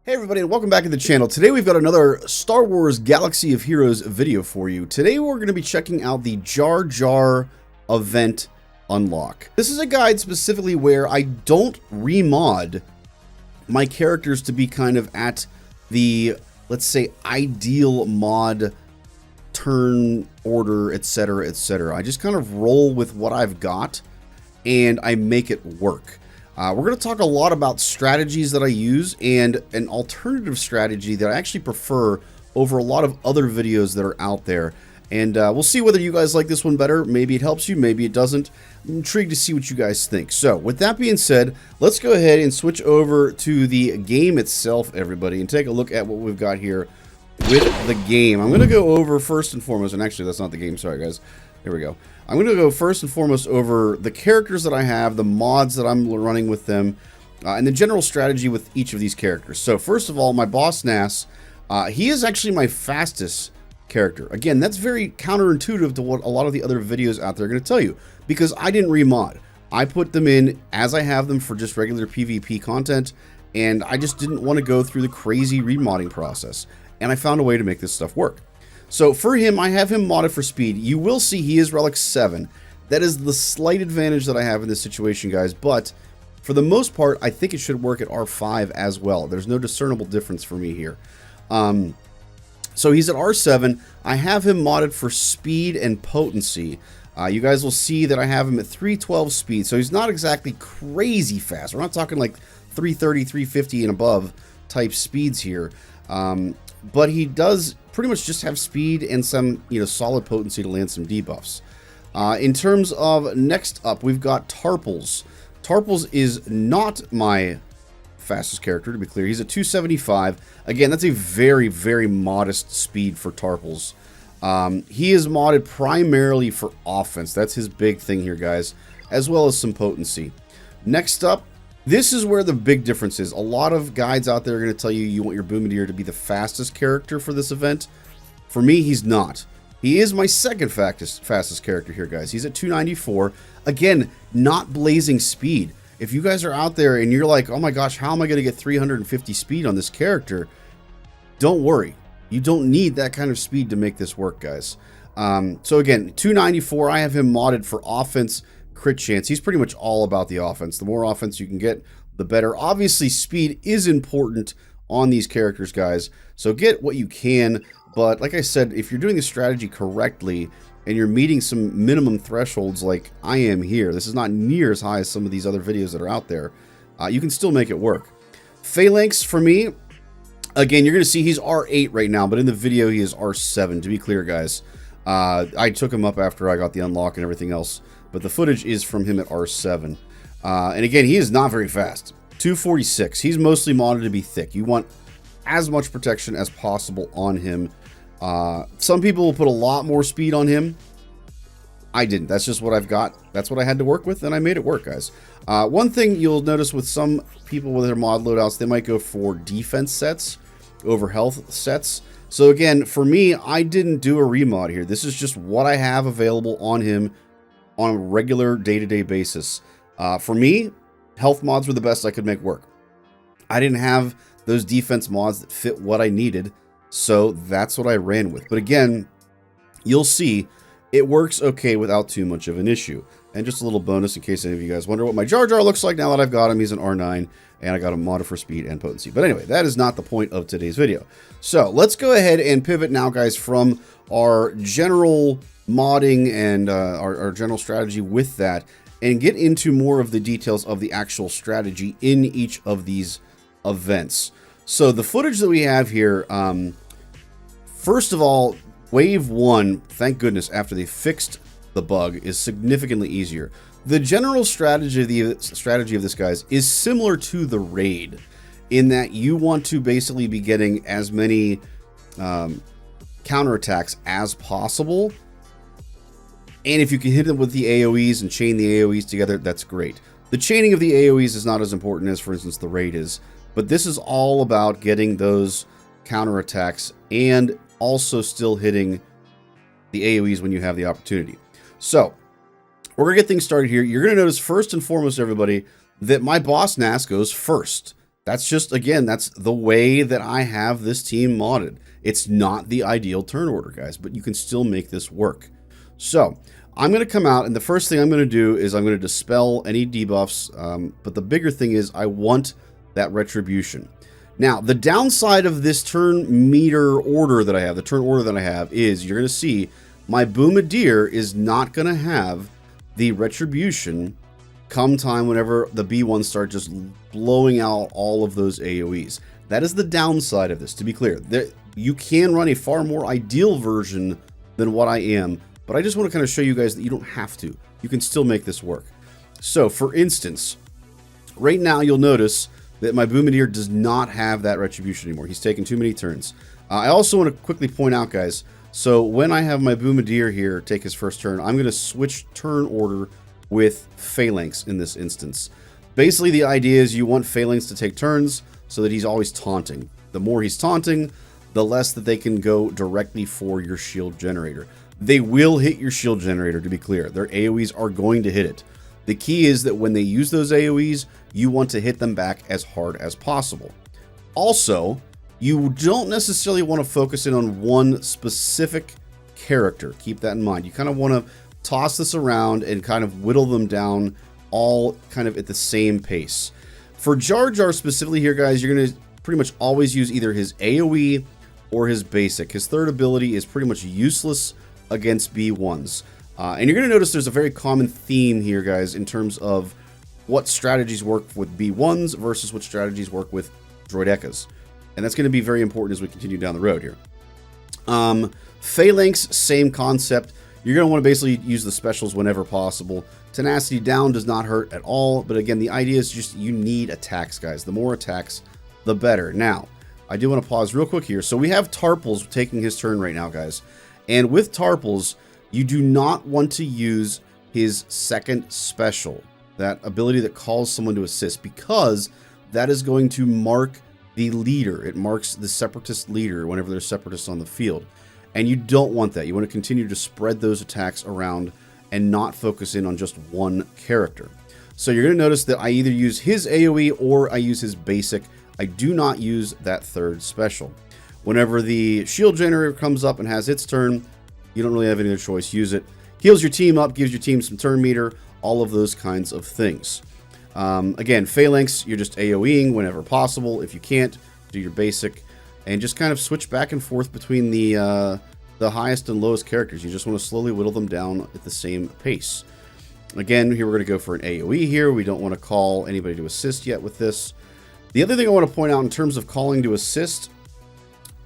Hey everybody, and welcome back to the channel. Today we've got another Star Wars Galaxy of Heroes video for you. Today we're going to be checking out the Jar Jar event unlock. This is a guide specifically where I don't remod my characters to be kind of at the, let's say, ideal mod turn order, etc., etc. I just kind of roll with what I've got and I make it work. We're going to talk a lot about strategies that I use and an alternative strategy that I actually prefer over a lot of other videos that are out there. And we'll see whether you guys like this one better. Maybe it helps you, maybe it doesn't. I'm intrigued to see what you guys think. So with that being said, let's go ahead and switch over to the game itself, everybody, and take a look at what we've got here with the game. I'm going to go over first and foremost, and actually that's not the game, sorry guys. Here we go. I'm going to go first and foremost over the characters that I have, the mods that I'm running with them, and the general strategy with each of these characters. So first of all, my boss Nass, he is actually my fastest character. Again, that's very counterintuitive to what a lot of the other videos out there are going to tell you, because I didn't remod. I put them in as I have them for just regular PvP content, and I just didn't want to go through the crazy remodding process. And I found a way to make this stuff work. So for him, I have him modded for speed. You will see he is Relic 7. That is the slight advantage that I have in this situation, guys. But for the most part, I think it should work at R5 as well. There's no discernible difference for me here. So he's at R7. I have him modded for speed and potency. You guys will see that I have him at 312 speed. So he's not exactly crazy fast. We're not talking like 330, 350 and above type speeds here. But he does pretty much just have speed and some, solid potency to land some debuffs. In terms of next up, we've got Tarples. Tarples is not my fastest character, to be clear. He's at 275. Again, that's a very, very modest speed for Tarples. He is modded primarily for offense. That's his big thing here, guys, as well as some potency. Next up, this is where the big difference is. A lot of guides out there are going to tell you you want your Bombardier to be the fastest character for this event. For me, he's not. He is my second fastest character here, guys. He's at 294. Again, not blazing speed. If you guys are out there and you're like, oh my gosh, how am I going to get 350 speed on this character? Don't worry. You don't need that kind of speed to make this work, guys. So again, 294, I have him modded for offense, crit chance. He's pretty much all about the offense. The more offense you can get, the better. Obviously, speed is important on these characters, guys. So get what you can. But like I said, if you're doing the strategy correctly and you're meeting some minimum thresholds like I am here, this is not near as high as some of these other videos that are out there, you can still make it work. Phalanx, for me, again, you're going to see he's R8 right now, but in the video he is R7, to be clear, guys. I took him up after I got the unlock and everything else, but the footage is from him at R7. And again, he is not very fast. 246. He's mostly modded to be thick. You want as much protection as possible on him. Some people will put a lot more speed on him. I didn't. That's just what I've got. That's what I had to work with, and I made it work, guys. One thing you'll notice with some people with their mod loadouts, they might go for defense sets over health sets. So again, for me, I didn't do a remod here. This is just what I have available on him on a regular day-to-day basis. For me, health mods were the best I could make work. I didn't have those defense mods that fit what I needed, so that's what I ran with. But again, you'll see it works okay without too much of an issue. And just a little bonus in case any of you guys wonder what my Jar Jar looks like now that I've got him. He's an R9, and I got him modded for speed and potency. But anyway, that is not the point of today's video. So let's go ahead and pivot now, guys, from our general modding and our general strategy with that, and get into more of the details of the actual strategy in each of these events. So the footage that we have here, first of all, Wave 1, thank goodness, after they fixed the bug, is significantly easier. The general strategy of this, guys, is similar to the raid, in that you want to basically be getting as many counterattacks as possible. And if you can hit them with the AoEs and chain the AoEs together, that's great. The chaining of the AoEs is not as important as, for instance, the raid is. But this is all about getting those counterattacks and also still hitting the AoEs when you have the opportunity. So, we're going to get things started here. You're going to notice first and foremost, everybody, that my boss Nass goes first. That's just, again, that's the way that I have this team modded. It's not the ideal turn order, guys, but you can still make this work. So I'm going to come out, and the first thing I'm going to do is I'm going to dispel any debuffs, but the bigger thing is I want that retribution. Now, the downside of this turn meter order that I have, the turn order that I have, is you're going to see my Bombardier is not going to have the retribution come time whenever the B1s start just blowing out all of those AoEs. That is the downside of this, to be clear. You can run a far more ideal version than what I am, but I just want to kind of show you guys that you don't have to. You can still make this work. So, for instance, right now you'll notice that my Bombardier does not have that retribution anymore. He's taken too many turns. I also want to quickly point out, guys, so when I have my Bombardier here take his first turn, I'm going to switch turn order with Phalanx in this instance. Basically, the idea is you want Phalanx to take turns so that he's always taunting. The more he's taunting, the less that they can go directly for your shield generator. They will hit your shield generator, to be clear. Their AoEs are going to hit it. The key is that when they use those AoEs, you want to hit them back as hard as possible. Also, you don't necessarily want to focus in on one specific character. Keep that in mind. You kind of want to toss this around and kind of whittle them down all kind of at the same pace. For Jar Jar specifically here, guys, you're going to pretty much always use either his AoE or his basic. His third ability is pretty much useless against B1s. And you're going to notice there's a very common theme here, guys, in terms of what strategies work with B1s versus what strategies work with Droidecas. And that's going to be very important as we continue down the road here. Phalanx, same concept. You're going to want to basically use the specials whenever possible. Tenacity down does not hurt at all, but again, the idea is just you need attacks, guys. The more attacks, the better. Now, I do want to pause real quick here. So we have Tarples taking his turn right now, guys. And with Tarples, you do not want to use his second special, that ability that calls someone to assist, because that is going to mark the leader. It marks the Separatist leader whenever there's Separatists on the field. And you don't want that. You want to continue to spread those attacks around and not focus in on just one character. So you're going to notice that I either use his AoE or I use his basic. I do not use that third special. Whenever the shield generator comes up and has its turn, you don't really have any other choice. Use it. Heals your team up, gives your team some turn meter, all of those kinds of things. Again, Phalanx, you're just AoEing whenever possible. If you can't, do your basic. And just kind of switch back and forth between the highest and lowest characters. You just want to slowly whittle them down at the same pace. Again, here we're going to go for an AoE here. We don't want to call anybody to assist yet with this. The other thing I want to point out in terms of calling to assist,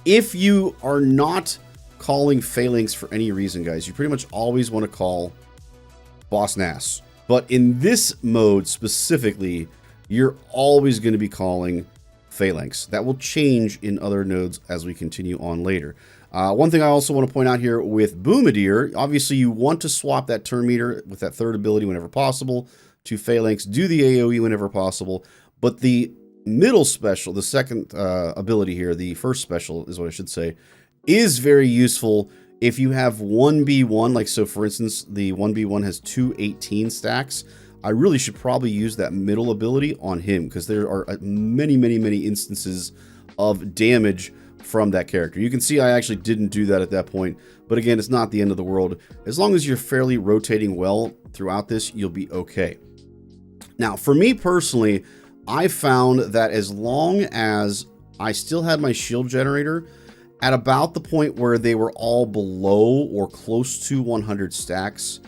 if you are not calling Phalanx for any reason, guys, you pretty much always want to call Boss Nass. But in this mode specifically, you're always going to be calling Phalanx. That will change in other nodes as we continue on later. One thing I also want to point out here with Bombardier, obviously you want to swap that turn meter with that third ability whenever possible to Phalanx, do the AoE whenever possible, but the middle special, the second ability here, the first special is what I should say, is very useful if you have 1B1, like so for instance, the 1B1 has 218 stacks. I really should probably use that middle ability on him because there are many instances of damage from that character. You can see I actually didn't do that at that point, but again, it's not the end of the world. As long as you're fairly rotating well throughout this, you'll be okay. Now, for me personally, I found that as long as I still had my shield generator at about the point where they were all below or close to 100 stacks,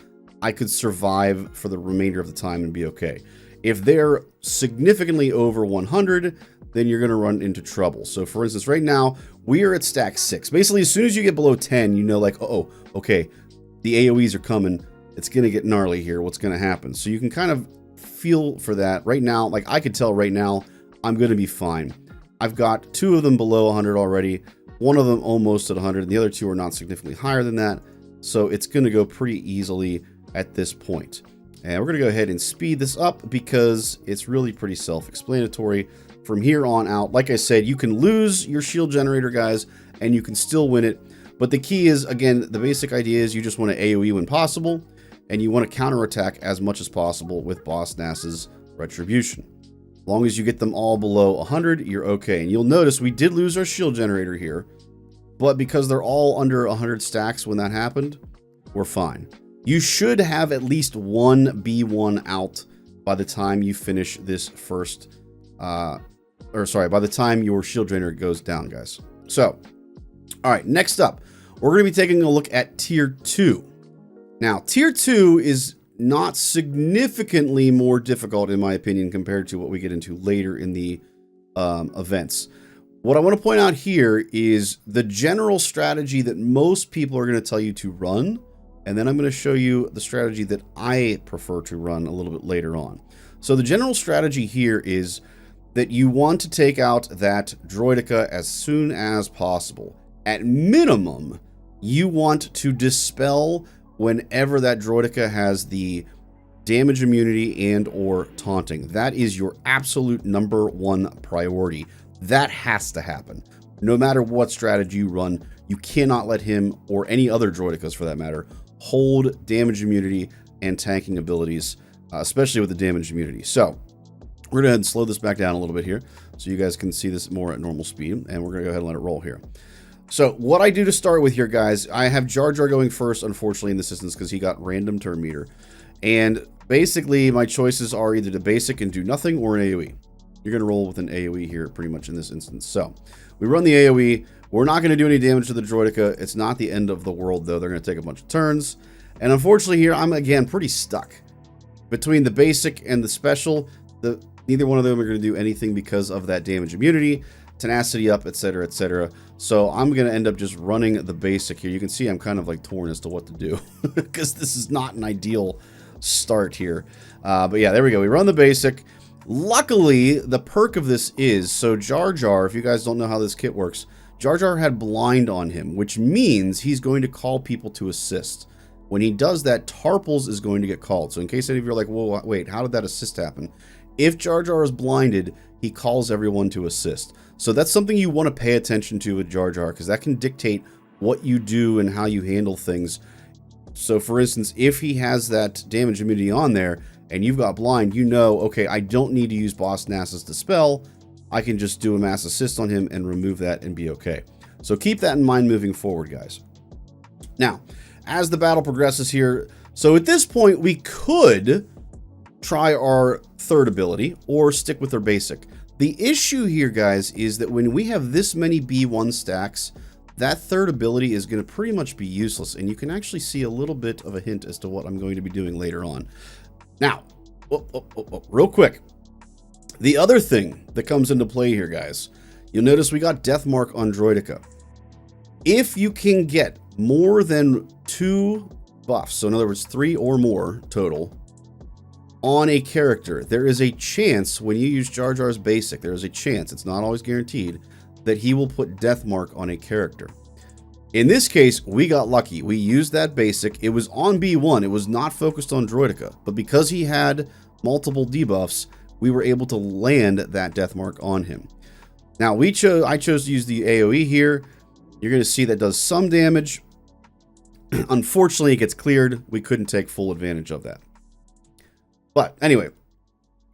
I could survive for the remainder of the time and be okay. If they're significantly over 100, then you're going to run into trouble. So for instance, right now, we are at stack 6. Basically, as soon as you get below 10, you know, like, oh, okay, the AoEs are coming. It's going to get gnarly here. What's going to happen? So you can kind of feel for that. Right now, like I could tell right now, I'm going to be fine. I've got 2 of them below 100 already. 1 of them almost at 100. And the other 2 are not significantly higher than that. So it's going to go pretty easily at this point. And we're going to go ahead and speed this up because it's really pretty self-explanatory from here on out. Like I said, you can lose your shield generator, guys, and you can still win it. But the key is, again, the basic idea is you just want to AoE when possible, and you want to counterattack as much as possible with Boss Nass's Retribution. As long as you get them all below 100, you're okay. And you'll notice we did lose our shield generator here, but because they're all under 100 stacks when that happened, we're fine. You should have at least one B1 out by the time you finish this first, by the time your shield generator goes down, guys. So, all right, next up, we're going to be taking a look at Tier 2. Now, Tier 2 is not significantly more difficult, in my opinion, compared to what we get into later in the events. What I want to point out here is the general strategy that most people are going to tell you to run, and then I'm going to show you the strategy that I prefer to run a little bit later on. So the general strategy here is that you want to take out that Droideka as soon as possible. At minimum, you want to dispel whenever that Droideka has the damage immunity and or taunting. That is your absolute #1 priority. That has to happen. No matter what strategy you run, you cannot let him, or any other Droidekas for that matter, hold damage immunity and tanking abilities, especially with the damage immunity. So we're going to go ahead and slow this back down a little bit here so you guys can see this more at normal speed, and we're going to go ahead and let it roll here. So what I do to start with here, guys, I have Jar Jar going first, unfortunately, in this instance, because he got random turn meter. And basically, my choices are either to basic and do nothing or an AoE. You're going to roll with an AoE here pretty much in this instance. So we run the AoE. We're not going to do any damage to the Droideka. It's not the end of the world, though. They're going to take a bunch of turns. And unfortunately here, I'm, again, pretty stuck. Between the basic and the special, neither one of them are going to do anything because of that damage immunity, tenacity up, etc., etc. So I'm going to end up just running the basic here. You can see I'm kind of like torn as to what to do because this is not an ideal start here. But yeah, there we go. We run the basic. Luckily, the perk of this is, so Jar Jar, if you guys don't know how this kit works, Jar Jar had blind on him, which means he's going to call people to assist. When he does that, Tarples is going to get called. So in case any of you are like, whoa, wait, how did that assist happen? If Jar Jar is blinded, he calls everyone to assist. So that's something you want to pay attention to with Jar Jar, because that can dictate what you do and how you handle things. So for instance, if he has that damage immunity on there and you've got blind, you know, okay, I don't need to use Boss Nass's Dispel. I can just do a mass assist on him and remove that and be okay. So keep that in mind moving forward, guys. Now, as the battle progresses here, so at this point, we could try our third ability or stick with our basic. The issue here, guys, is that when we have this many B1 stacks, that third ability is going to pretty much be useless, and you can actually see a little bit of a hint as to what I'm going to be doing later on. Now, real quick, the other thing that comes into play here, guys, you'll notice we got Death Mark on Droideka. If you can get more than 2 buffs, so in other words 3 or more total, on a character, there is a chance when you use Jar Jar's basic, there is a chance, it's not always guaranteed, that he will put Death Mark on a character. In this case, we got lucky. We used that basic. It was on B1. It was not focused on Droideka, but because he had multiple debuffs, we were able to land that Death Mark on him. Now, I chose to use the AoE here. You're going to see that does some damage. Unfortunately, it gets cleared. We couldn't take full advantage of that. But anyway,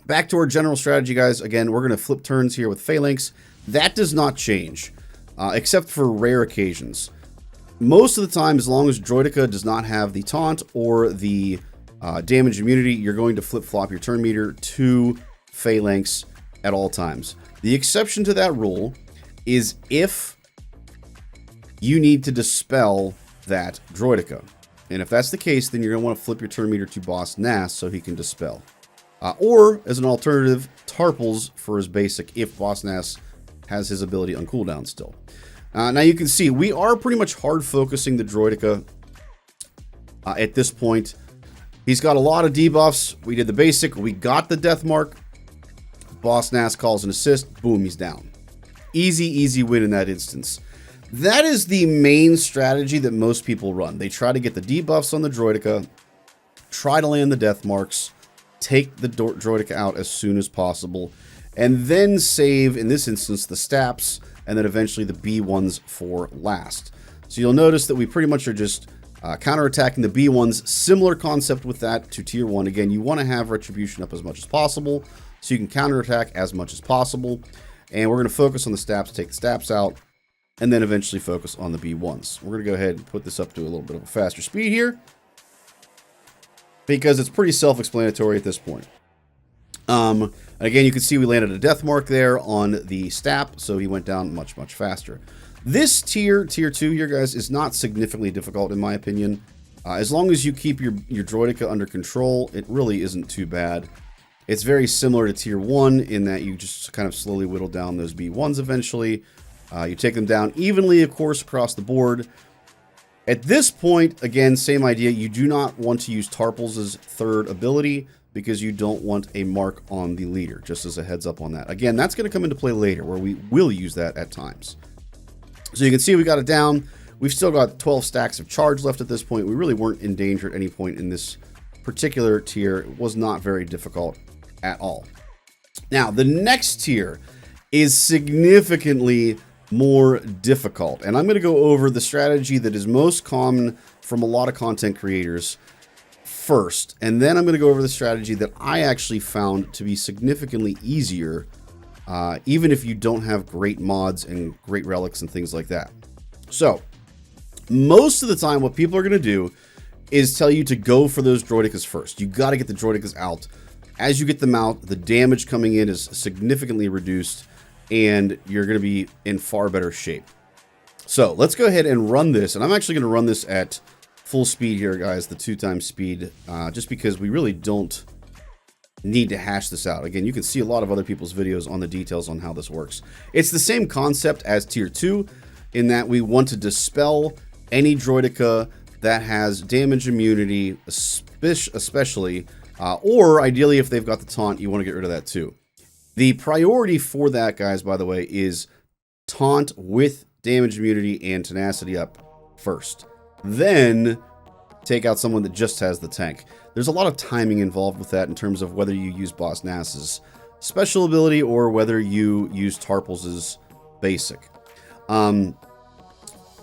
back to our general strategy, guys. Again, we're going to flip turns here with Phalanx. That does not change, except for rare occasions. Most of the time, as long as Droideka does not have the taunt or the damage immunity, you're going to flip-flop your turn meter to Phalanx at all times. The exception to that rule is if you need to dispel that Droideka. And if that's the case, then you're going to want to flip your turn meter to Boss Nass so he can dispel. Or, as an alternative, Tarples for his basic if Boss Nass has his ability on cooldown still. Now you can see we are pretty much hard focusing the Droideka at this point. He's got a lot of debuffs. We did the basic. We got the Death Mark. Boss Nass calls an assist. Boom, he's down. Easy, easy win in that instance. That is the main strategy that most people run. They try to get the debuffs on the Droideka, try to land the Death Marks, take the Droideka out as soon as possible, and then save, in this instance, the Staps, and then eventually the B1s for last. So you'll notice that we pretty much are just counterattacking the B1s. Similar concept with that to Tier 1. Again, you want to have Retribution up as much as possible. so you can counterattack as much as possible. And we're going to focus on the stabs, take the stabs out, and then eventually focus on the B1s. We're going to go ahead and put this up to a little bit of a faster speed here, because it's pretty self-explanatory at this point. Again, you can see we landed a death mark there on the Stap, so he went down much, much faster. This tier 2 here, guys, is not significantly difficult in my opinion. As long as you keep your Droideka under control, it really isn't too bad. It's very similar to tier 1 in that you just kind of slowly whittle down those B1s eventually. You take them down evenly, of course, across the board. At this point, again, same idea. You do not want to use Tarpals' third ability because you don't want a mark on the leader, just as a heads up on that. Again, that's going to come into play later, where we will use that at times. So you can see we got it down. We've still got 12 stacks of charge left at this point. We really weren't in danger at any point in this particular tier. It was not very difficult at all. Now, the next tier is significantly more difficult, and I'm going to go over the strategy that is most common from a lot of content creators first, and then I'm going to go over the strategy that I actually found to be significantly easier, even if you don't have great mods and great relics and things like that. So most of the time what people are going to do is tell you to go for those Droidekas first. You got to get the Droidekas out. As you get them out, the damage coming in is significantly reduced, and you're going to be in far better shape. So let's go ahead and run this, and I'm actually going to run this at full speed here, guys, the 2x speed, just because we really don't need to hash this out. Again, you can see a lot of other people's videos on the details on how this works. It's the same concept as tier 2 in that we want to dispel any Droideka that has damage immunity, especially, or ideally if they've got the taunt, you want to get rid of that too. The priority for that, guys, by the way, is taunt with damage immunity and tenacity up first. Then take out someone that just has the tank. There's a lot of timing involved with that in terms of whether you use Boss Nass's special ability or whether you use Tarpals' basic.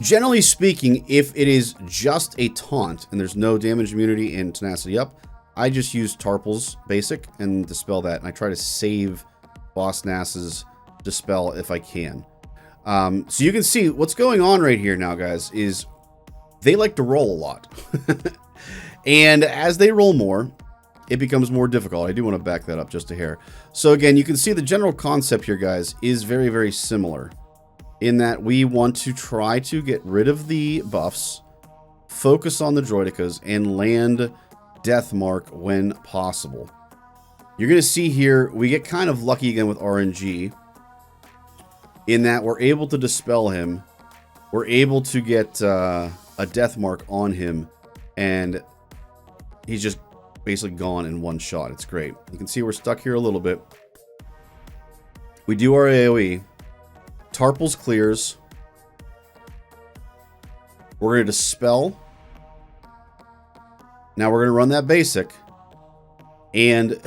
Generally speaking, if it is just a taunt and there's no damage immunity and tenacity up, I just use Tarpals' basic and dispel that, and I try to save Boss Nass's dispel if I can. So you can see what's going on right here now, guys, is they like to roll a lot. And as they roll more, it becomes more difficult. I do want to back that up just a hair. So again, you can see the general concept here, guys, is very, very similar in that we want to try to get rid of the buffs, focus on the Droidekas, and land Death Mark when possible. You're going to see here, we get kind of lucky again with RNG in that we're able to dispel him. We're able to get a Death Mark on him, and he's just basically gone in one shot. It's great. You can see we're stuck here a little bit. We do our AoE. Tarpals clears. We're going to dispel. Now we're going to run that basic. And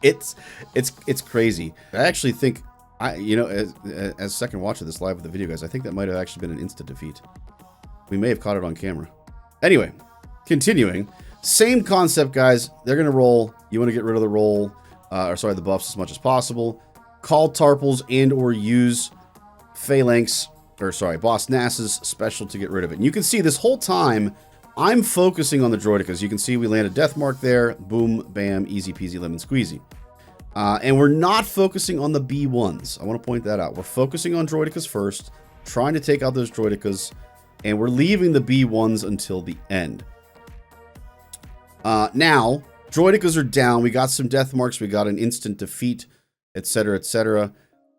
it's crazy. I actually think, as second watch of this live with the video, guys, I think that might have actually been an instant defeat. We may have caught it on camera. Anyway, continuing. Same concept, guys. They're going to roll. You want to get rid of the roll, the buffs as much as possible. Call Tarpals and or use Boss Nass's special to get rid of it. And you can see this whole time, I'm focusing on the Droidekas. You can see we land a Death Mark there. Boom, bam, easy peasy, lemon squeezy. And we're not focusing on the B1s. I want to point that out. We're focusing on Droidekas first, trying to take out those Droidekas, and we're leaving the B1s until the end. Now, Droidekas are down. We got some Death Marks. We got an instant defeat, etc., etc.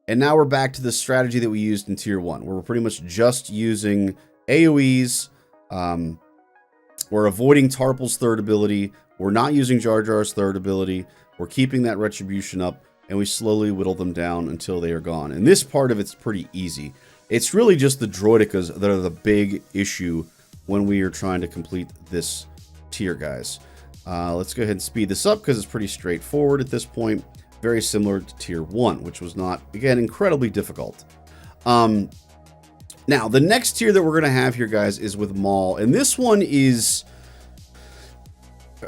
And now we're back to the strategy that we used in Tier 1, where we're pretty much just using AoEs. We're avoiding Tarpal's third ability. We're not using Jar Jar's third ability. We're keeping that retribution up, and we slowly whittle them down until they are gone. And this part of it's pretty easy. It's really just the Droidekas that are the big issue when we are trying to complete this tier, guys. Let's go ahead and speed this up because it's pretty straightforward at this point. Very similar to Tier 1, which was not, again, incredibly difficult. Now, the next tier that we're going to have here, guys, is with Maul. And this one is...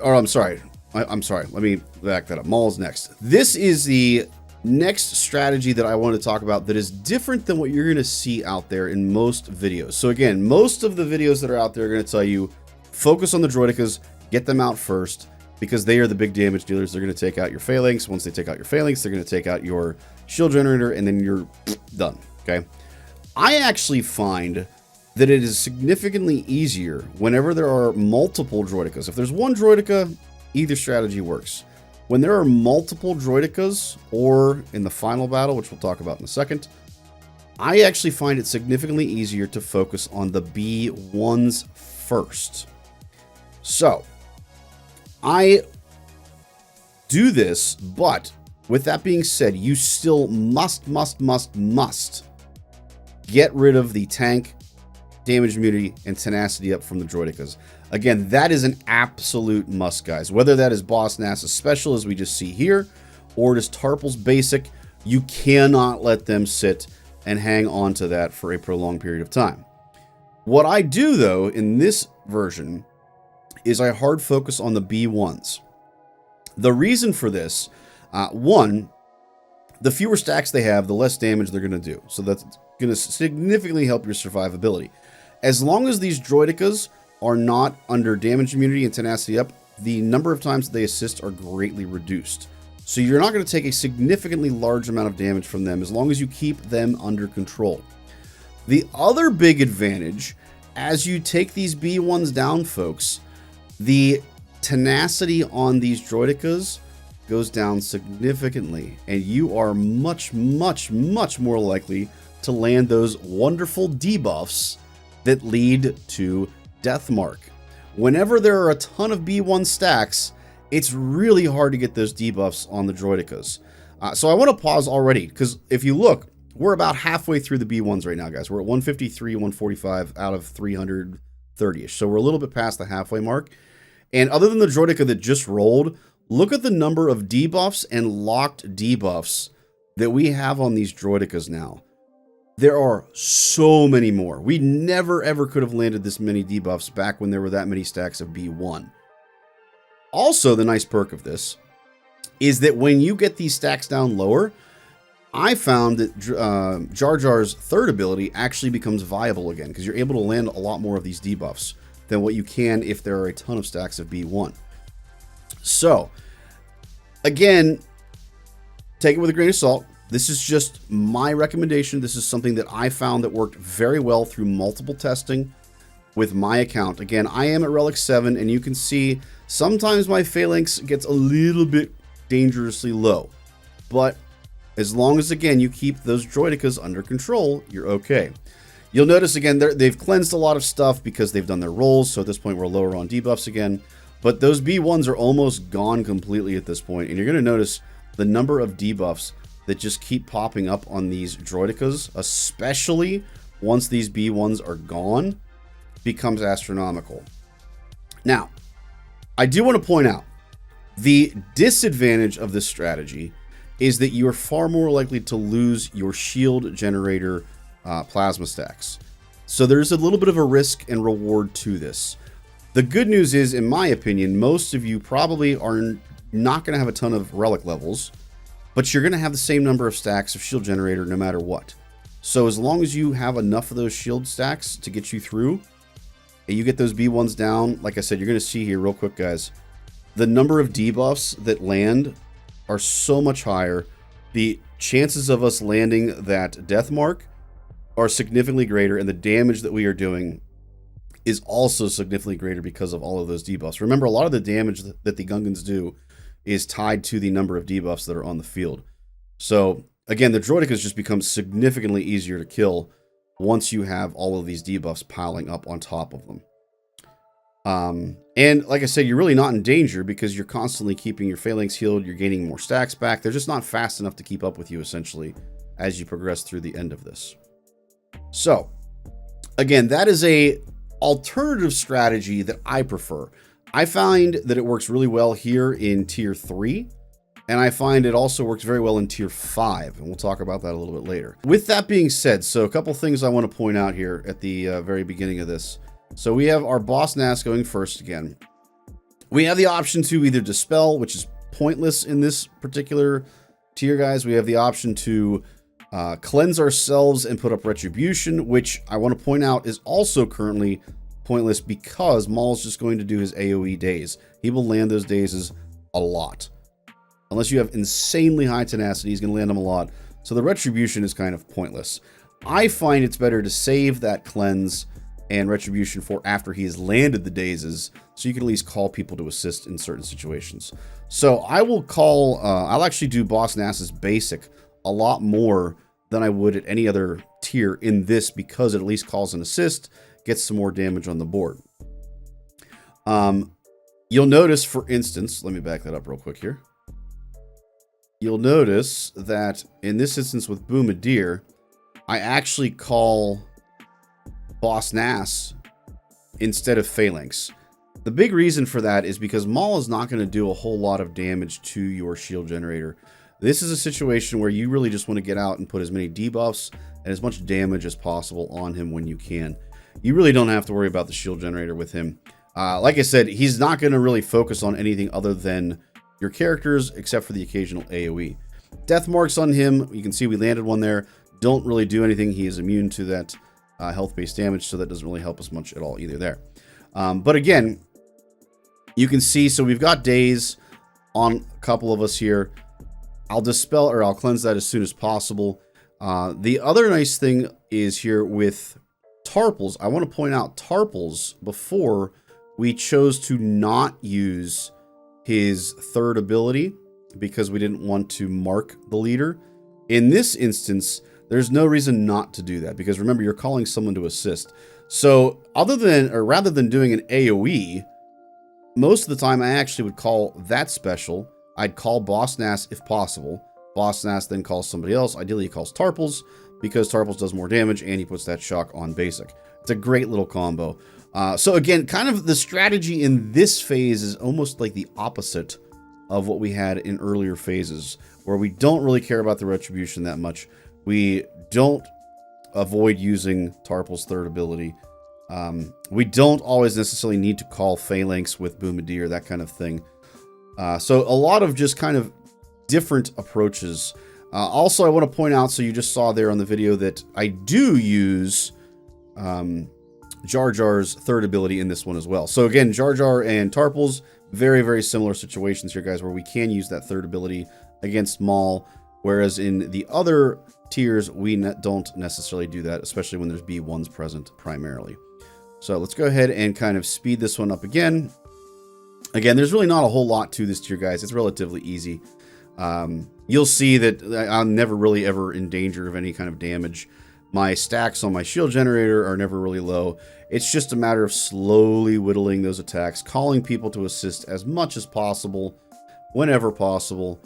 Or, I'm sorry. I'm sorry, let me back that up. Maul's next. This is the next strategy that I want to talk about that is different than what you're going to see out there in most videos. So again, most of the videos that are out there are going to tell you, focus on the droidicas, get them out first, because they are the big damage dealers. They're going to take out your phalanx. Once they take out your phalanx, they're going to take out your shield generator, and then you're done, okay? I actually find that it is significantly easier whenever there are multiple droidicas. If there's one droidica, either strategy works. When there are multiple droidicas, or in the final battle, which we'll talk about in a second, I actually find it significantly easier to focus on the B1s first. So, I do this, but with that being said, you still must get rid of the tank, damage immunity, and tenacity up from the droidicas. Again, that is an absolute must, guys. Whether that is Boss NASA's special, as we just see here, or just Tarple's basic, you cannot let them sit and hang on to that for a prolonged period of time. What I do, though, in this version, is I hard focus on the B1s. The reason for this, one, the fewer stacks they have, the less damage they're going to do. So that's going to significantly help your survivability. As long as these droidicas are not under damage immunity and tenacity up, the number of times that they assist are greatly reduced. So you're not going to take a significantly large amount of damage from them as long as you keep them under control. The other big advantage, as you take these B1s down, folks, the tenacity on these droidicas goes down significantly, and you are much more likely to land those wonderful debuffs that lead to death mark. Whenever there are a ton of B1 stacks, it's really hard to get those debuffs on the droidicas. So I want to pause already, because if you look, we're about halfway through the B1s right now, guys. We're at 153, 145 out of 330-ish. So we're a little bit past the halfway mark. And other than the droidica that just rolled, look at the number of debuffs and locked debuffs that we have on these droidicas now. There are so many more. We never ever could have landed this many debuffs back when there were that many stacks of B1. Also, the nice perk of this is that when you get these stacks down lower, I found that Jar Jar's third ability actually becomes viable again, because you're able to land a lot more of these debuffs than what you can if there are a ton of stacks of B1. So, again, take it with a grain of salt. This is just my recommendation. This is something that I found that worked very well through multiple testing with my account. Again, I am at Relic 7, and you can see sometimes my phalanx gets a little bit dangerously low. But as long as, again, you keep those droidicas under control, you're okay. You'll notice, again, they've cleansed a lot of stuff because they've done their rolls, so at this point we're lower on debuffs again. But those B1s are almost gone completely at this point, and you're going to notice the number of debuffs that just keep popping up on these droidicas, especially once these B1s are gone, becomes astronomical. Now, I do want to point out, the disadvantage of this strategy is that you are far more likely to lose your shield generator plasma stacks. So there's a little bit of a risk and reward to this. The good news is, in my opinion, most of you probably are not going to have a ton of relic levels, but you're going to have the same number of stacks of shield generator no matter what. So as long as you have enough of those shield stacks to get you through, and you get those B1s down, like I said, you're going to see here real quick, guys, the number of debuffs that land are so much higher. The chances of us landing that death mark are significantly greater, and the damage that we are doing is also significantly greater because of all of those debuffs. Remember, a lot of the damage that the Gungans do is tied to the number of debuffs that are on the field. So, again, the droidicas just become significantly easier to kill once you have all of these debuffs piling up on top of them. And like I said, you're really not in danger because you're constantly keeping your phalanx healed, you're gaining more stacks back. They're just not fast enough to keep up with you, essentially, as you progress through the end of this. So, again, that is a alternative strategy that I prefer. I find that it works really well here in Tier 3, and I find it also works very well in Tier 5, and we'll talk about that a little bit later. With that being said, so a couple things I want to point out here at the very beginning of this. So we have our Boss NAS going first again. We have the option to either dispel, which is pointless in this particular tier, guys. We have the option to cleanse ourselves and put up retribution, which I want to point out is also currently pointless because Maul's just going to do his AoE days. He will land those dazes a lot. Unless you have insanely high tenacity, he's going to land them a lot. So the retribution is kind of pointless. I find it's better to save that cleanse and retribution for after he has landed the dazes, so you can at least call people to assist in certain situations. So I will call, I'll actually do Boss Nass's basic a lot more than I would at any other tier in this, because it at least calls an assist, gets some more damage on the board. You'll notice, for instance, let me back that up real quick here. You'll notice that in this instance with Bombardier, I actually call Boss Nass instead of Phalanx. The big reason for that is because Maul is not going to do a whole lot of damage to your shield generator. This is a situation where you really just want to get out and put as many debuffs and as much damage as possible on him when you can. You really don't have to worry about the shield generator with him. Like I said, he's not going to really focus on anything other than your characters, except for the occasional AoE. Death marks on him, you can see we landed one there, don't really do anything. He is immune to that health-based damage, so that doesn't really help us much at all either there. But again, you can see, so we've got days on a couple of us here. I'll dispel, or I'll cleanse that as soon as possible. The other nice thing is here with Tarples. I want to point out Tarples, before we chose to not use his third ability because we didn't want to mark the leader. In this instance, there's no reason not to do that, because remember, you're calling someone to assist. So rather than doing an AoE, most of the time I actually would call that special. I'd call Boss Nass if possible. Boss Nass then calls somebody else. Ideally, he calls Tarples, because Tarples does more damage and he puts that shock on basic. It's a great little combo. So again, kind of the strategy in this phase is almost like the opposite of what we had in earlier phases, where we don't really care about the retribution that much. We don't avoid using Tarple's third ability. We don't always necessarily need to call Phalanx with Bombardier, that kind of thing. So a lot of just kind of different approaches. Also, I want to point out, so you just saw there on the video, that I do use Jar Jar's third ability in this one as well. So again, Jar Jar and Tarples, very, very similar situations here, guys, where we can use that third ability against Maul, whereas in the other tiers, we don't necessarily do that, especially when there's B1s present primarily. So let's go ahead and kind of speed this one up again. Again, there's really not a whole lot to this tier, guys. It's relatively easy. You'll see that I'm never really ever in danger of any kind of damage. My stacks on my shield generator are never really low. It's just a matter of slowly whittling those attacks, calling people to assist as much as possible, whenever possible,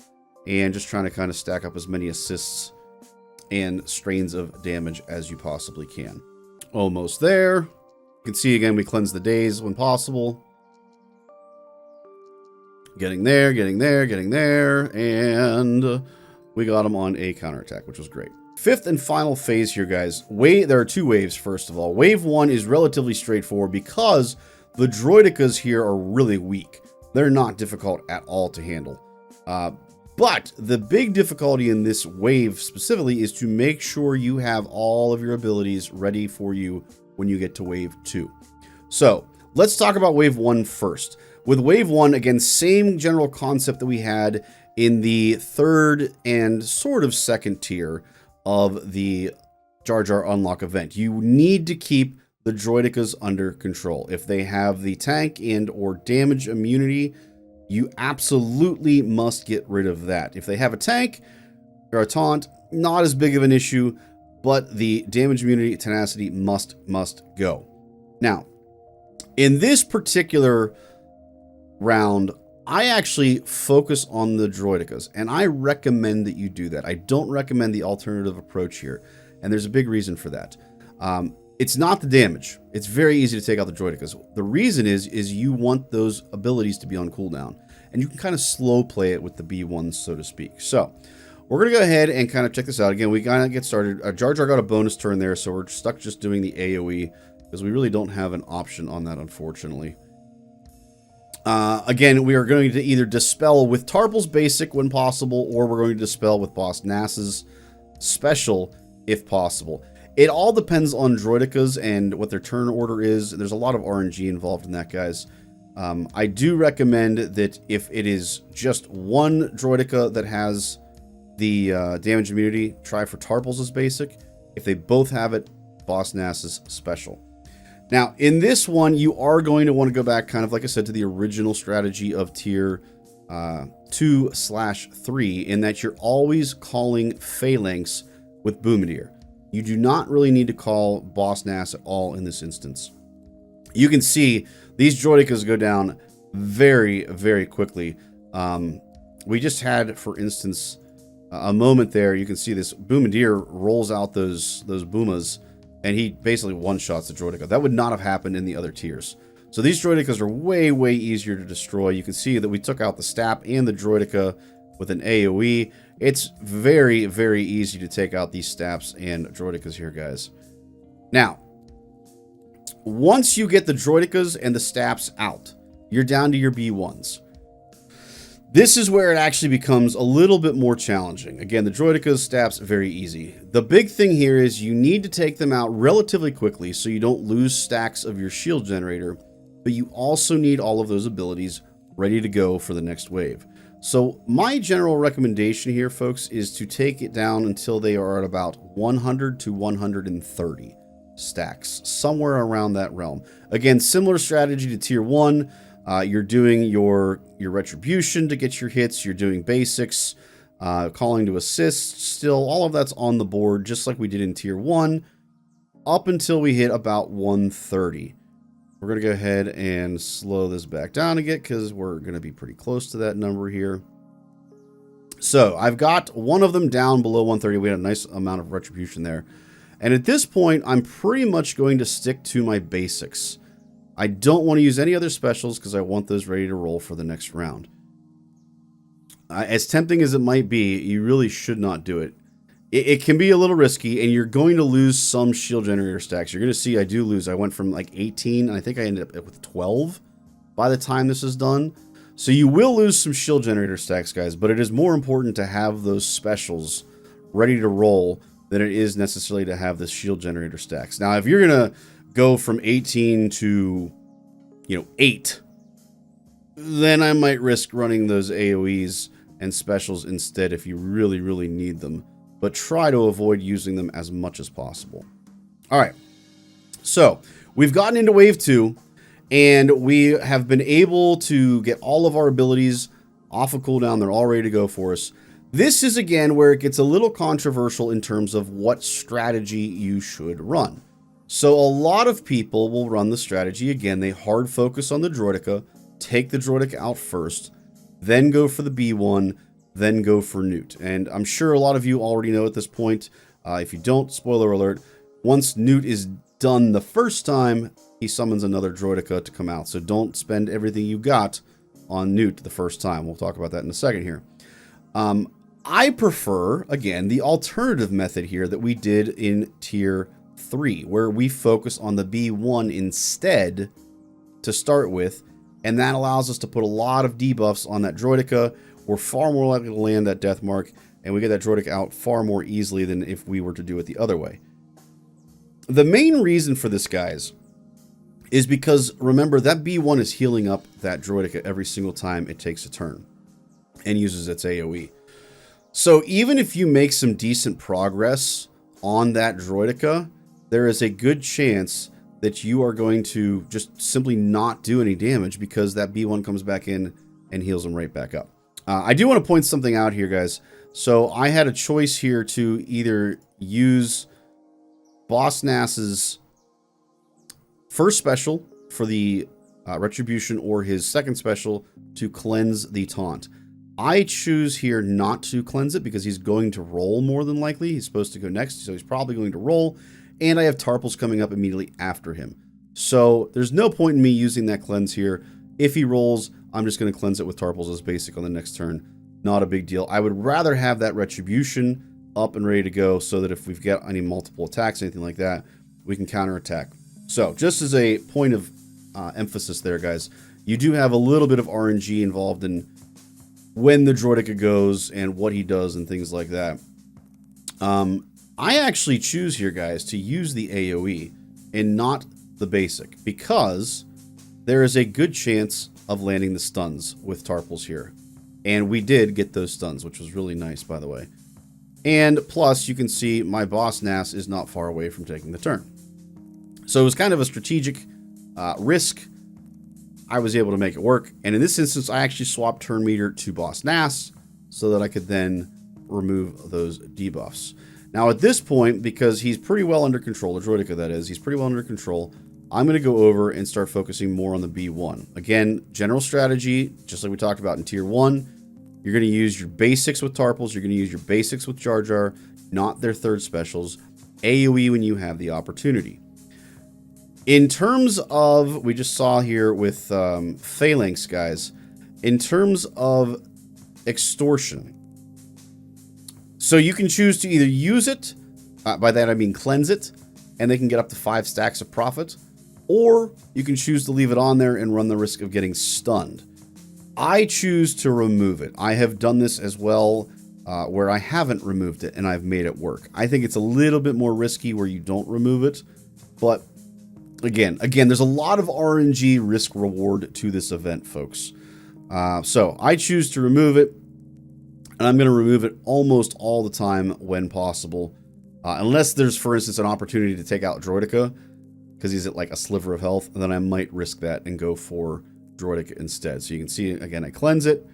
and just trying to kind of stack up as many assists and strains of damage as you possibly can. Almost there. You can see again, we cleanse the days when possible. Getting there, getting there, getting there, and we got him on a counterattack, which was great. Fifth and final phase here, guys. There are two waves, first of all. Wave 1 is relatively straightforward because the droidicas here are really weak. They're not difficult at all to handle. But the big difficulty in this wave specifically is to make sure you have all of your abilities ready for you when you get to wave 2. So let's talk about wave 1 first. With wave 1, again, same general concept that we had in the third and sort of second tier of the Jar Jar Unlock event. You need to keep the droidicas under control. If they have the tank and or damage immunity, you absolutely must get rid of that. If they have a tank or a taunt, not as big of an issue, but the damage immunity tenacity must go. Now, in this particular round, I actually focus on the droidicas, and I recommend that you do that. I don't recommend the alternative approach here, and there's a big reason for that. It's not the damage. It's very easy to take out the droidicas. The reason is you want those abilities to be on cooldown, and you can kind of slow play it with the B1s, so to speak. So we're going to go ahead and kind of check this out. Again, we kind of get started. Jar Jar got a bonus turn there, so we're stuck just doing the AoE, because we really don't have an option on that, unfortunately. Again, we are going to either dispel with Tarpal's basic when possible, or we're going to dispel with Boss Nass's special if possible. It all depends on Droidekas and what their turn order is. There's a lot of RNG involved in that, guys. I do recommend that if it is just one Droideka that has the damage immunity, try for Tarpal's basic. If they both have it, Boss Nass's special. Now, in this one, you are going to want to go back, kind of like I said, to the original strategy of tier 2/3, in that you're always calling Phalanx with Boomidir. You do not really need to call Boss Nass at all in this instance. You can see these Droidekas go down very, very quickly. We just had, for instance, a moment there. You can see this Boomidir rolls out those Boomas, and he basically one-shots the Droideka. That would not have happened in the other tiers. So these Droidekas are way, way easier to destroy. You can see that we took out the Stap and the Droideka with an AoE. It's very, very easy to take out these Staps and Droidekas here, guys. Now, once you get the Droidekas and the Staps out, you're down to your B1s. This is where it actually becomes a little bit more challenging. Again, the Droidekas, Staps, very easy. The big thing here is you need to take them out relatively quickly so you don't lose stacks of your shield generator, but you also need all of those abilities ready to go for the next wave. So my general recommendation here, folks, is to take it down until they are at about 100 to 130 stacks, somewhere around that realm. Again, similar strategy to tier 1. You're doing your retribution to get your hits. You're doing basics, calling to assist. Still, all of that's on the board, just like we did in tier 1, up until we hit about 130. We're going to go ahead and slow this back down again because we're going to be pretty close to that number here. So I've got one of them down below 130. We had a nice amount of retribution there. And at this point, I'm pretty much going to stick to my basics. I don't want to use any other specials because I want those ready to roll for the next round. As tempting as it might be, you really should not do it. It can be a little risky, and you're going to lose some shield generator stacks. You're going to see I do lose. I went from like 18, and I think I ended up with 12 by the time this is done. So you will lose some shield generator stacks, guys, but it is more important to have those specials ready to roll than it is necessarily to have the shield generator stacks. Now, if you're going to go from 18 to, 8, then I might risk running those AoEs and specials instead if you really, really need them. But try to avoid using them as much as possible. All right, so we've gotten into wave 2, and we have been able to get all of our abilities off of cooldown. They're all ready to go for us. This is, again, where it gets a little controversial in terms of what strategy you should run. So a lot of people will run the strategy, again, they hard focus on the Droideka, take the Droideka out first, then go for the B1, then go for Newt. And I'm sure a lot of you already know at this point. If you don't, spoiler alert, once Newt is done the first time, he summons another Droideka to come out. So don't spend everything you got on Newt the first time. We'll talk about that in a second here. I prefer, again, the alternative method here that we did in tier 3, where we focus on the B1 instead to start with, and that allows us to put a lot of debuffs on that Droideka. We're far more likely to land that death mark, and we get that Droideka out far more easily than if we were to do it the other way. The main reason for this, guys, is because, remember, that B1 is healing up that Droideka every single time it takes a turn and uses its AoE. So even if you make some decent progress on that Droideka, there is a good chance that you are going to just simply not do any damage because that B1 comes back in and heals them right back up. I do want to point something out here, guys. So I had a choice here to either use Boss Nass's first special for the retribution or his second special to cleanse the taunt. I choose here not to cleanse it because he's going to roll more than likely. He's supposed to go next, so he's probably going to roll. And I have Tarpals coming up immediately after him. So there's no point in me using that cleanse here. If he rolls, I'm just going to cleanse it with Tarpals as basic on the next turn. Not a big deal. I would rather have that retribution up and ready to go so that if we've got any multiple attacks, anything like that, we can counterattack. So just as a point of emphasis there, guys, you do have a little bit of RNG involved in when the Droideka goes and what he does and things like that. I actually choose here, guys, to use the AoE and not the basic, because there is a good chance of landing the stuns with Tarpals here. And we did get those stuns, which was really nice, by the way. And plus, you can see my boss Nass is not far away from taking the turn. So it was kind of a strategic risk. I was able to make it work. And in this instance, I actually swapped turn meter to boss Nass so that I could then remove those debuffs. Now at this point, because he's pretty well under control, the Droideka that is, he's pretty well under control, I'm going to go over and start focusing more on the B1. Again, general strategy, just like we talked about in Tier 1, you're going to use your basics with Tarpals, you're going to use your basics with Jar Jar, not their third specials, AoE when you have the opportunity. In terms of, we just saw here with Phalanx, guys, in terms of extortion, so you can choose to either use it, by that I mean cleanse it, and they can get up to 5 stacks of profit, or you can choose to leave it on there and run the risk of getting stunned. I choose to remove it. I have done this as well, where I haven't removed it and I've made it work. I think it's a little bit more risky where you don't remove it, but again, there's a lot of RNG risk reward to this event, folks. So I choose to remove it, and I'm going to remove it almost all the time when possible. Unless there's, for instance, an opportunity to take out Droideka, because he's at like a sliver of health, and then I might risk that and go for Droideka instead. So you can see, again, I cleanse it.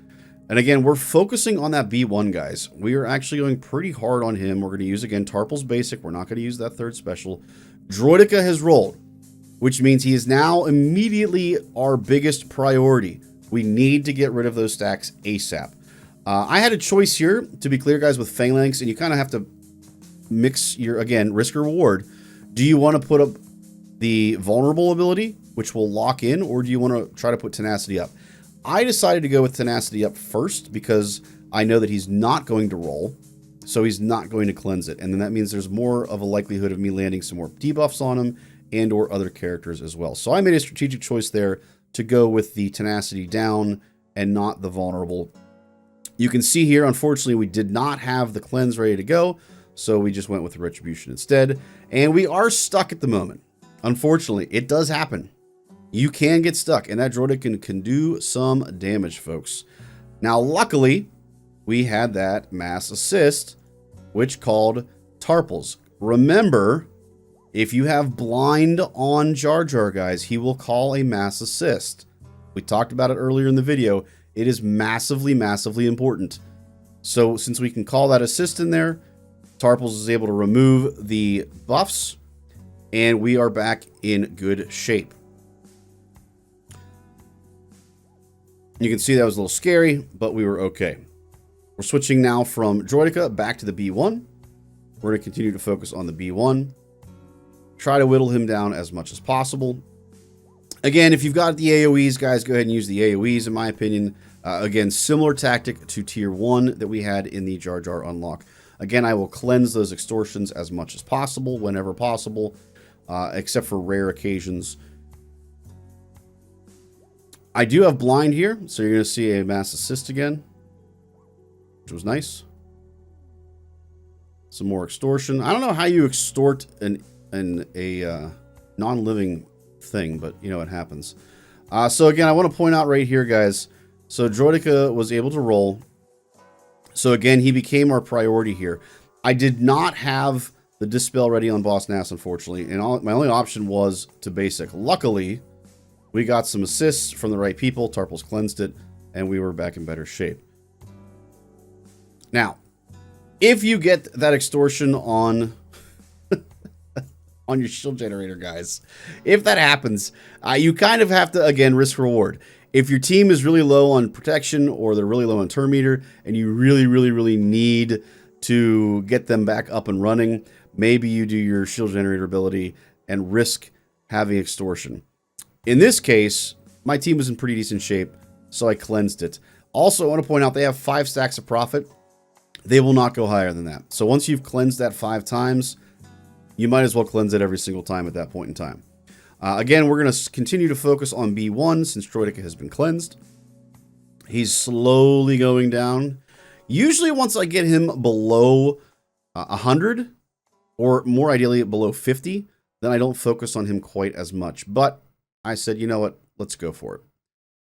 And again, we're focusing on that B1, guys. We are actually going pretty hard on him. We're going to use, again, Tarpals Basic. We're not going to use that third special. Droideka has rolled, which means he is now immediately our biggest priority. We need to get rid of those stacks ASAP. I had a choice here, to be clear, guys, with Phalanx, and you kind of have to mix your, again, risk or reward. Do you want to put up the vulnerable ability, which will lock in, or do you want to try to put tenacity up? I decided to go with tenacity up first because I know that he's not going to roll, so he's not going to cleanse it. And then that means there's more of a likelihood of me landing some more debuffs on him and or other characters as well. So I made a strategic choice there to go with the tenacity down and not the vulnerable. You can see here, unfortunately, we did not have the cleanse ready to go, so we just went with the retribution instead. And we are stuck at the moment. Unfortunately, it does happen. You can get stuck, and that Droideka can do some damage, folks. Now, luckily, we had that mass assist, which called Tarpals. Remember, if you have blind on Jar Jar, guys, he will call a mass assist. We talked about it earlier in the video. It is massively, massively important. So since we can call that assist in there, Tarpals is able to remove the buffs, and we are back in good shape. You can see that was a little scary, but we were okay. We're switching now from Droideka back to the B1. We're going to continue to focus on the B1. Try to whittle him down as much as possible. Again, if you've got the AoEs, guys, go ahead and use the AoEs, in my opinion. Again, similar tactic to Tier 1 that we had in the Jar Jar unlock. Again, I will cleanse those extortions as much as possible, whenever possible, except for rare occasions. I do have blind here, so you're going to see a mass assist again, which was nice. Some more extortion. I don't know how you extort a non-living thing, but you know it happens. So again, I want to point out right here, guys. So Droideka was able to roll. So again, he became our priority here. I did not have the Dispel ready on Boss Nass, unfortunately, and my only option was to basic. Luckily, we got some assists from the right people. Tarpals cleansed it, and we were back in better shape. Now, if you get that extortion on on your shield generator, guys, if that happens, you kind of have to, again, risk reward. If your team is really low on protection or they're really low on turn meter and you really, really, really need to get them back up and running, maybe you do your shield generator ability and risk having extortion. In this case, my team was in pretty decent shape, so I cleansed it. Also, I want to point out they have 5 stacks of profit. They will not go higher than that. So once you've cleansed that 5 times, you might as well cleanse it every single time at that point in time. Again, we're going to continue to focus on B1 since Droideka has been cleansed. He's slowly going down. Usually once I get him below 100, or more ideally below 50, then I don't focus on him quite as much. But I said, you know what, let's go for it.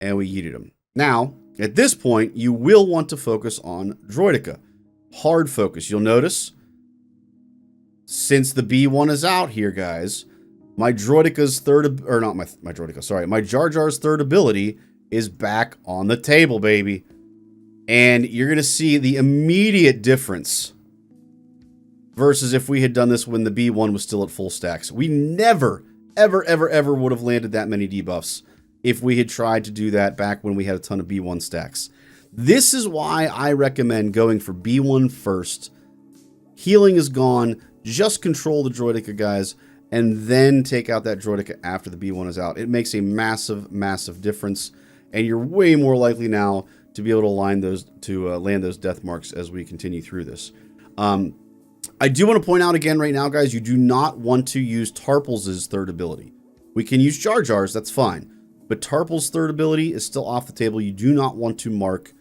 And we yeeted him. Now, at this point, you will want to focus on Droideka. Hard focus. You'll notice, since the B1 is out here, guys, my Droideka's my Jar Jar's third ability is back on the table, baby. And you're going to see the immediate difference versus if we had done this when the B1 was still at full stacks. We never, ever would have landed that many debuffs if we had tried to do that back when we had a ton of B1 stacks. This is why I recommend going for B1 first. Healing is gone. Just control the Droideka, guys, and then take out that Droideka after the B1 is out. It makes a massive difference, and you're way more likely now to be able to land those death marks as we continue through this. I do want to point out again right now, guys, you do not want to use Tarples' third ability. We can use Jar Jar's, that's fine. But Tarples' third ability is still off the table. You do not want to mark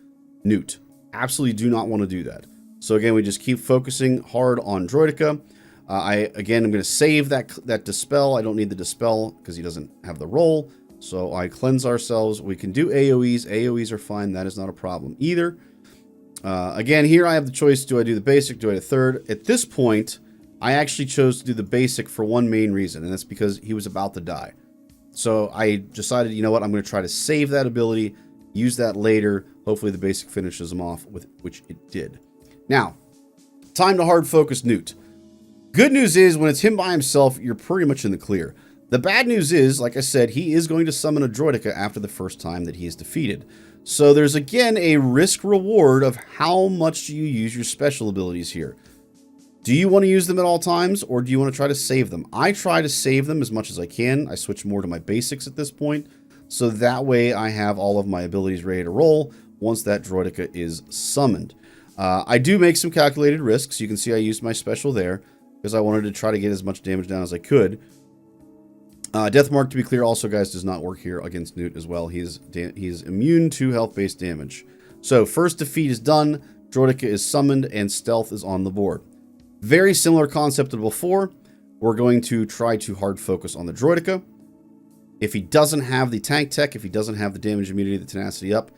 Newt. Absolutely do not want to do that. So again, we just keep focusing hard on Droideka. I'm going to save that Dispel. I don't need the Dispel because he doesn't have the roll. So I cleanse ourselves. We can do AoEs. AoEs are fine. That is not a problem either. Again, here I have the choice. Do I do the basic? Do I do the third? At this point, I actually chose to do the basic for one main reason, and that's because he was about to die. So I decided, you know what, I'm going to try to save that ability, use that later. Hopefully the basic finishes him off, which it did. Now, time to hard focus Newt. Good news is, when it's him by himself, you're pretty much in the clear. The bad news is, like I said, he is going to summon a Droideka after the first time that he is defeated. So there's again a risk-reward of how much you use your special abilities here. Do you want to use them at all times, or do you want to try to save them? I try to save them as much as I can. I switch more to my basics at this point, so that way I have all of my abilities ready to roll once that Droideka is summoned. I do make some calculated risks. You can see I used my special there because I wanted to try to get as much damage down as I could. Death Mark, to be clear, also, guys, does not work here against Newt as well. He is immune to health-based damage. So first defeat is done, Droideka is summoned, and stealth is on the board. Very similar concept to before. We're going to try to hard focus on the Droideka. If he doesn't have the tank tech, if he doesn't have the damage immunity, the tenacity up,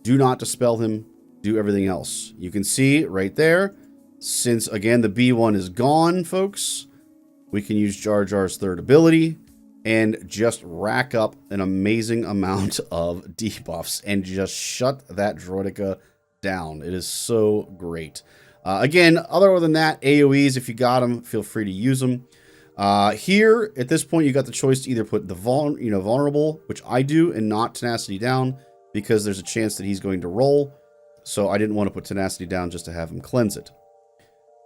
do not dispel him. Do everything else. You can see right there, since, again, the B1 is gone, folks, we can use Jar Jar's third ability and just rack up an amazing amount of debuffs and just shut that Droideka down. It is so great. Again, other than that, AoEs, if you got them, feel free to use them. Here, at this point, you got the choice to either put the vulnerable, which I do, and not tenacity down, because there's a chance that he's going to roll. So I didn't want to put tenacity down just to have him cleanse it.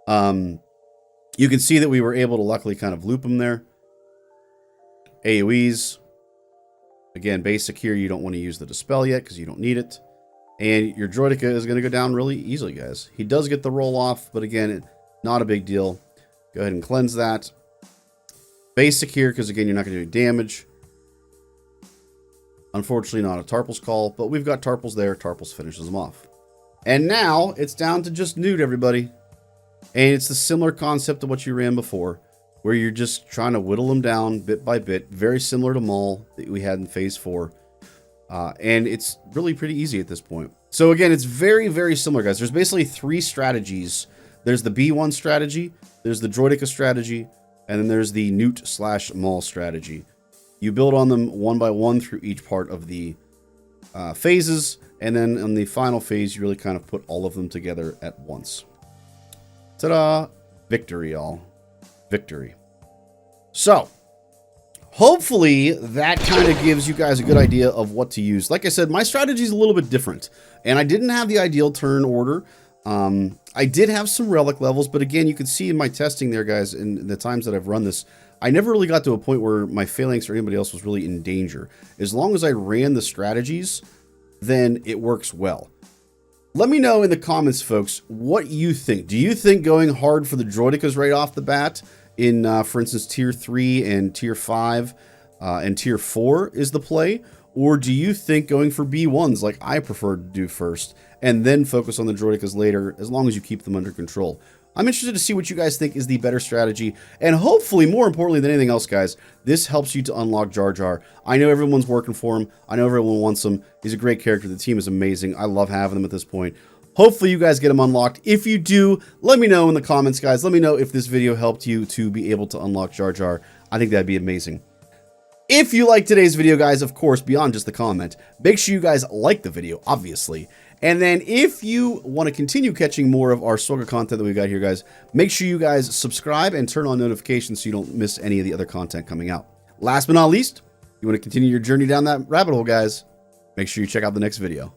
You can see that we were able to luckily kind of loop him there. AoEs. Again, basic here, you don't want to use the Dispel yet because you don't need it. And your Droideka is going to go down really easily, guys. He does get the roll off, but again, not a big deal. Go ahead and cleanse that. Basic here, because again, you're not going to do damage. Unfortunately, not a Tarples call, but we've got Tarples there. Tarples finishes them off. And now, it's down to just Newt, everybody. And it's the similar concept to what you ran before, where you're just trying to whittle them down bit by bit. Very similar to Maul that we had in Phase 4. And it's really pretty easy at this point. So again, it's very, very similar, guys. There's basically 3 strategies. There's the B1 strategy, there's the Droideka strategy, and then there's the Newt/Maul strategy. You build on them one by one through each part of the phases, and then on the final phase, you really kind of put all of them together at once. Ta-da! Victory, y'all. Victory. So, hopefully that kind of gives you guys a good idea of what to use. Like I said, my strategy is a little bit different, and I didn't have the ideal turn order. I did have some relic levels, but again, you can see in my testing there, guys, in the times that I've run this, I never really got to a point where my phalanx or anybody else was really in danger. As long as I ran the strategies, then it works well. Let me know in the comments, folks, what you think. Do you think going hard for the Droidekas right off the bat in, for instance, Tier 3 and Tier 5, and tier 4 is the play? Or do you think going for B1s like I prefer to do first and then focus on the Droidicas later, as long as you keep them under control? I'm interested to see what you guys think is the better strategy, and hopefully, more importantly than anything else, guys, this helps you to unlock Jar Jar. I know everyone's working for him. I know everyone wants him. He's a great character. The team is amazing. I love having him at this point. Hopefully, you guys get him unlocked. If you do, let me know in the comments, guys. Let me know if this video helped you to be able to unlock Jar Jar. I think that'd be amazing. If you liked today's video, guys, of course, beyond just the comment, make sure you guys like the video, obviously. And then if you want to continue catching more of our Soga content that we've got here, guys, make sure you guys subscribe and turn on notifications so you don't miss any of the other content coming out. Last but not least, you want to continue your journey down that rabbit hole, guys, make sure you check out the next video.